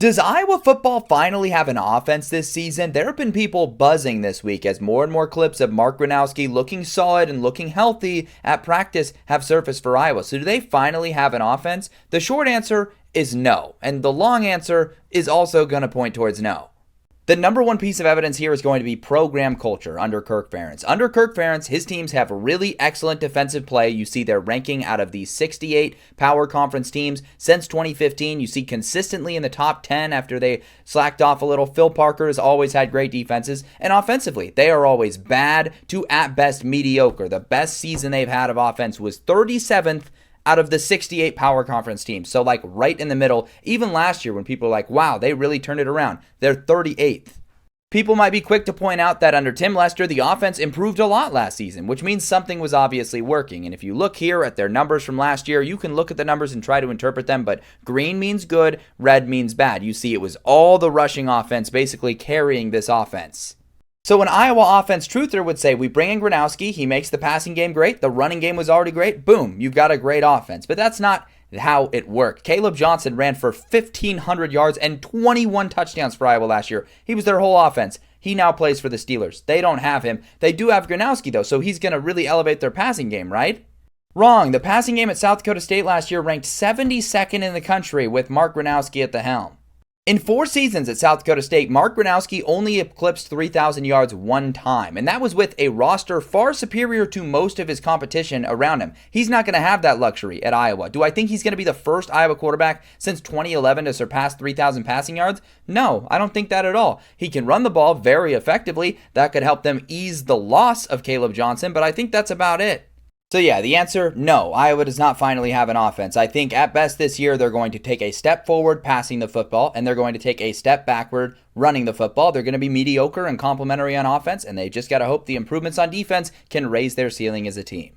Does Iowa football finally have an offense this season? There have been people buzzing this week as more and more clips of Mark Gronowski looking solid and looking healthy at practice have surfaced for Iowa. So do they finally have an offense? The short answer is no. And the long answer is also going to point towards no. The number one piece of evidence here is going to be program culture under Kirk Ferentz. Under Kirk Ferentz, his teams have really excellent defensive play. You see their ranking out of the 68 power conference teams since 2015. You see consistently in the top 10 after they slacked off a little. Phil Parker has always had great defenses. And offensively, they are always bad to at best mediocre. The best season they've had of offense was 37th out of the 68 power conference teams. So like right in the middle. Even last year when people were like, wow, they really turned it around. They're 38th. People might be quick to point out that under Tim Lester, the offense improved a lot last season, which means something was obviously working. And if you look here at their numbers from last year, you can look at the numbers and try to interpret them, but green means good, red means bad. You see it was all the rushing offense basically carrying this offense. So an Iowa offense truther would say, we bring in Gronowski, he makes the passing game great, the running game was already great, boom, you've got a great offense. But that's not how it worked. Caleb Johnson ran for 1,500 yards and 21 touchdowns for Iowa last year. He was their whole offense. He now plays for the Steelers. They don't have him. They do have Gronowski, though, so he's going to really elevate their passing game, right? Wrong. The passing game at South Dakota State last year ranked 72nd in the country with Mark Gronowski at the helm. In 4 seasons at South Dakota State, Mark Gronowski only eclipsed 3,000 yards one time, and that was with a roster far superior to most of his competition around him. He's not going to have that luxury at Iowa. Do I think he's going to be the first Iowa quarterback since 2011 to surpass 3,000 passing yards? No, I don't think that at all. He can run the ball very effectively. That could help them ease the loss of Caleb Johnson, but I think that's about it. So yeah, the answer, no, Iowa does not finally have an offense. I think at best this year they're going to take a step forward passing the football, and they're going to take a step backward running the football. They're going to be mediocre and complimentary on offense, and they just got to hope the improvements on defense can raise their ceiling as a team.